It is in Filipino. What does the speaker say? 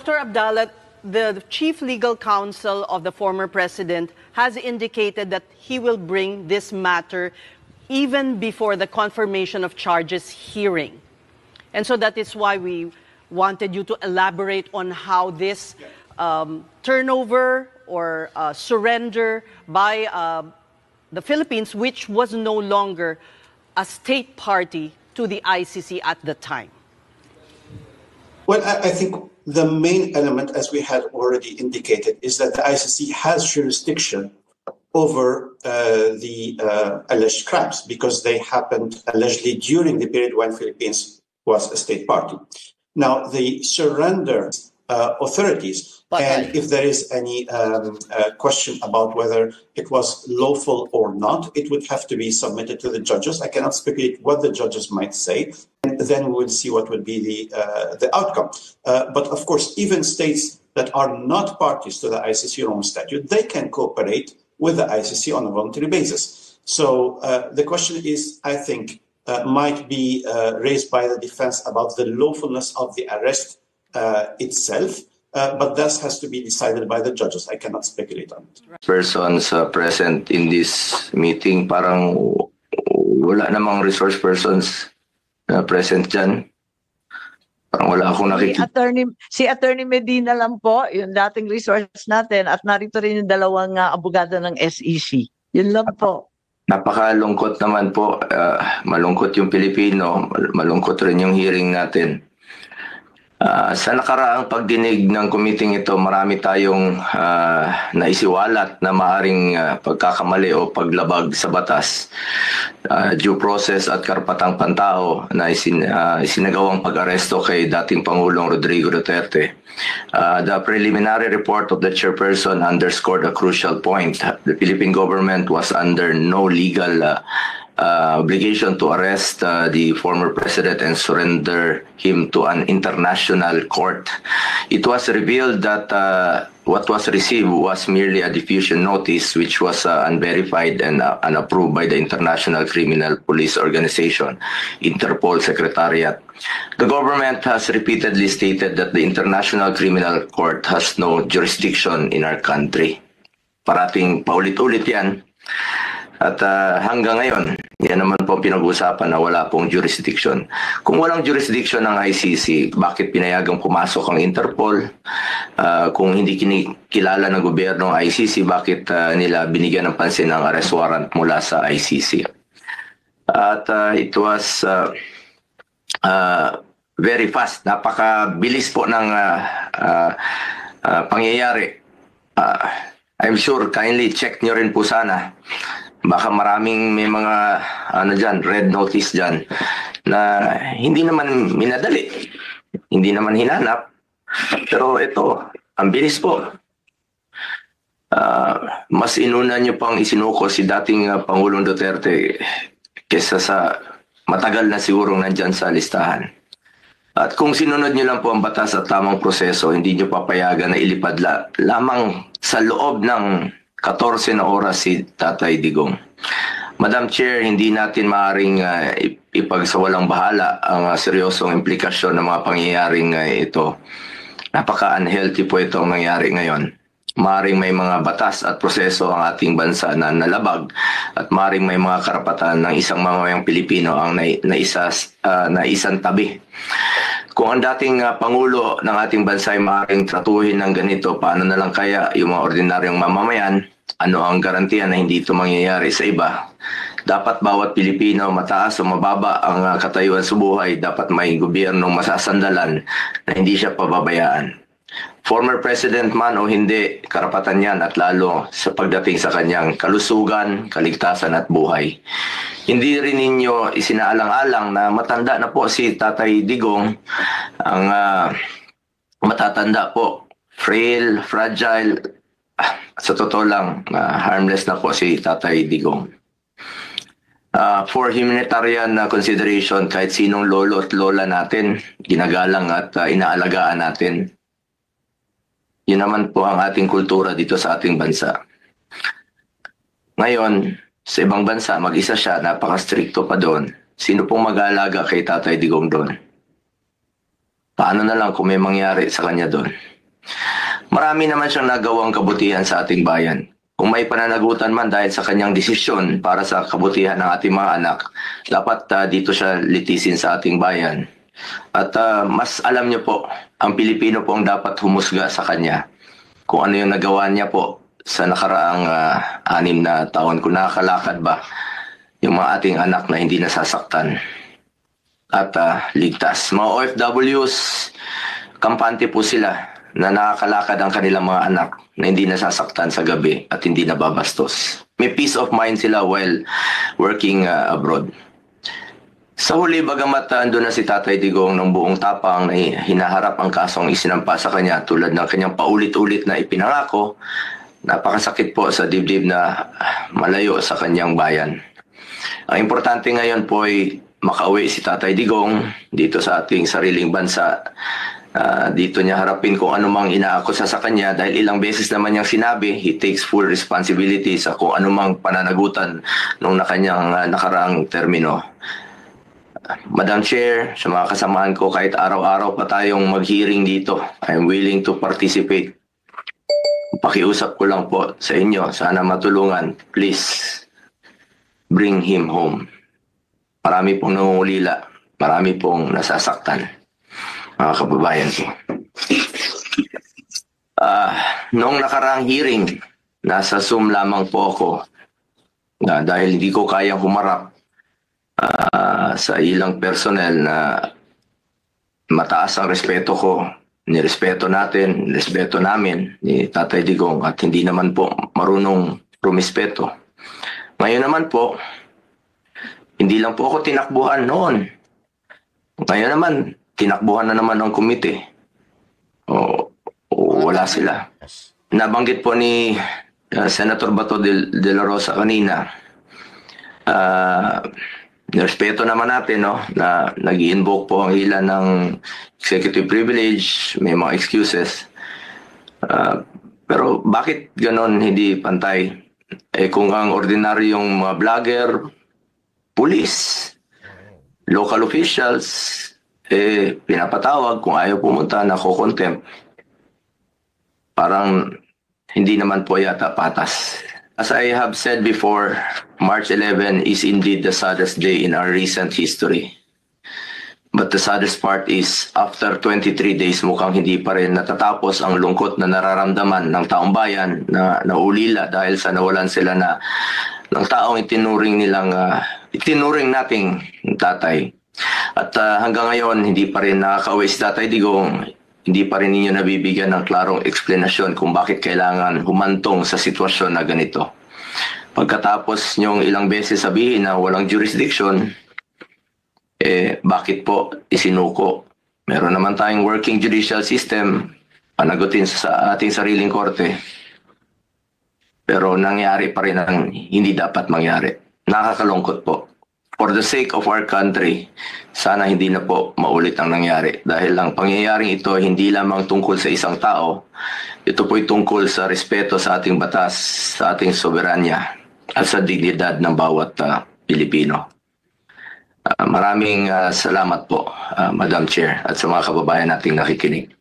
Dr. Abdallah, the chief legal counsel of the former president has indicated that he will bring this matter even before the confirmation of charges hearing. And so that is why we wanted you to elaborate on how this turnover or surrender by the Philippines, which was no longer a state party to the ICC at the time. Well, I think the main element, as we had already indicated, is that the ICC has jurisdiction over the alleged crimes because they happened allegedly during the period when Philippines was a state party. Now, the surrender authorities, and if there is any question about whether it was lawful or not, it would have to be submitted to the judges. I cannot speculate what the judges might say, and then we will see what would be the outcome. But of course, even states that are not parties to the ICC Rome Statute, they can cooperate with the ICC on a voluntary basis. So the question is, I think, might be raised by the defense about the lawfulness of the arrest itself, but that has to be decided by the judges. I cannot speculate on it. Persons present in this meeting, parang wala namang resource persons present dyan. Parang wala akong nakikita. Si Attorney Medina lang po, yung dating resource natin, at narito rin yung dalawang abogado ng SEC. Yun lang po. Napakalungkot naman po. Malungkot yung Pilipino, malungkot rin yung hearing natin. Sa nakaraang pagdinig ng committee ito, marami tayong naisiwalat na maaring pagkakamali o paglabag sa batas, due process at karapatang pantao na isinagawang pag-aresto kay dating Pangulong Rodrigo Duterte. The preliminary report of the chairperson underscored a crucial point. The Philippine government was under no legal obligation to arrest the former president and surrender him to an international court. It was revealed that what was received was merely a diffusion notice, which was unverified and unapproved by the International Criminal Police Organization, Interpol Secretariat. The government has repeatedly stated that the International Criminal Court has no jurisdiction in our country. Parating paulit-ulit yan. At hanggang ngayon, yan naman po pinag-uusapan na wala pong jurisdiction. Kung walang jurisdiction ng ICC, bakit pinayagang pumasok ang Interpol? Kung hindi kilala ng gobyerno ng ICC, bakit nila binigyan ng pansin ng arrest warrant mula sa ICC? At it was very fast. Napakabilis po ng pangyayari. I'm sure kindly check nyo rin po sana. Baka maraming may mga red notice dyan na hindi naman minadali, hindi naman hinanap. Pero ito, ang bilis po. Mas inuna nyo pang isinuko si dating Pangulong Duterte kesa sa matagal na sigurong nandyan sa listahan. At kung sinunod nyo lang po ang batas at tamang proseso, hindi nyo papayagan na ilipad lamang sa loob ng 14 na oras si Tatay Digong. Madam Chair, hindi natin maaaring ipagsawalang bahala ang seryosong implikasyon ng mga pangyayaring ito. Napaka-unhealthy po itong nangyari ngayon. Maaaring may mga batas at proseso ang ating bansa na nalabag at maaaring may mga karapatan ng isang mamamayang Pilipino ang naisang tabi. Kung ang dating Pangulo ng ating bansa ay maaaring tratuhin ng ganito, paano na lang kaya yung mga ordinaryong mamamayan? Ano ang garantiya na hindi ito mangyayari sa iba? Dapat bawat Pilipino, mataas o mababa ang katayuan sa buhay, dapat may gobyernong masasandalan na hindi siya pababayaan. Former president man o hindi, karapatan yan at lalo sa pagdating sa kanyang kalusugan, kaligtasan at buhay. Hindi rin ninyo isinaalang-alang na matanda na po si Tatay Digong, ang matatanda po, frail, fragile, sa totoo lang, harmless na po si Tatay Digong. For humanitarian consideration, kahit sinong lolo at lola natin, ginagalang at inaalagaan natin. Yun naman po ang ating kultura dito sa ating bansa. Ngayon, sa ibang bansa, mag-isa siya, napaka-stricto pa doon. Sino pong mag-aalaga kay Tatay Digong doon? Paano na lang kung may mangyari sa kanya doon? Marami naman siyang nagawang kabutihan sa ating bayan. Kung may pananagutan man dahil sa kanyang desisyon para sa kabutihan ng ating mga anak, dapat dito siya litisin sa ating bayan. At mas alam niyo po, ang Pilipino po ang dapat humusga sa kanya kung ano yung nagawa niya po sa nakaraang 6 na taon. Kung nakakalakad ba yung mga ating anak na hindi nasasaktan at ligtas. Mga OFWs, kampante po sila na nakakalakad ang kanilang mga anak na hindi nasasaktan sa gabi at hindi nababastos. May peace of mind sila while working abroad. Sa huli, bagamat andun na si Tatay Digong ng buong tapang na hinaharap ang kasong isinampa sa kanya tulad ng kanyang paulit-ulit na ipinangako, napakasakit po sa dibdib na malayo sa kanyang bayan. Ang importante ngayon po ay makauwi si Tatay Digong dito sa ating sariling bansa. Dito niya harapin kung anumang inaakusa sa kanya dahil ilang beses naman niyang sinabi, he takes full responsibility sa kung anumang pananagutan nung kanyang nakaraang termino. Madam Chair, sa mga kasamahan ko, kahit araw-araw pa tayong mag-hearing dito, I'm willing to participate. Pakiusap ko lang po sa inyo, sana matulungan, please bring him home. Marami pong nangungulila, marami pong nasasaktan, mga kababayan ko. Noong nakaraang hearing, nasa Zoom lamang po ako dahil hindi ko kayang humarap sa ilang personnel na mataas ang respeto ko. Nirespeto natin, nirespeto namin ni Tatay Digong at hindi naman po marunong rumispeto. Ngayon naman po, hindi lang po ako tinakbuhan noon. Ngayon naman, tinakbuhan na naman ang komite. Wala sila. Nabanggit po ni Senator Bato de la Rosa kanina, nirespeto naman natin na nag-i-invoke po ang ilan ng executive privilege, may mga excuses. Pero bakit ganon hindi pantay? Kung ang ordinaryong mga vlogger, police, local officials, pinapatawag kung ayaw pumunta, nako-contempt. Parang hindi naman po yata patas. As I have said before, March 11 is indeed the saddest day in our recent history. But the saddest part is, after 23 days, mukhang hindi pa rin natatapos ang lungkot na nararamdaman ng taong bayan na naulila dahil sa nawalan sila ng taong itinuring nating tatay. At hanggang ngayon, hindi pa rin nakakauwi si Tatay Digong. Hindi pa rin ninyo nabibigyan ng klarong eksplanasyon kung bakit kailangan humantong sa sitwasyon na ganito. Pagkatapos nyong ilang beses sabihin na walang jurisdiction, bakit po isinuko? Meron naman tayong working judicial system, panagutin sa ating sariling korte. Pero nangyari pa rin ang hindi dapat mangyari. Nakakalungkot po. For the sake of our country, sana hindi na po maulit ang nangyari. Dahil ang pangyayaring ito hindi lamang tungkol sa isang tao, ito po'y tungkol sa respeto sa ating batas, sa ating soberanya, at sa dignidad ng bawat Pilipino. Maraming salamat po, Madam Chair, at sa mga kababayan nating nakikinig.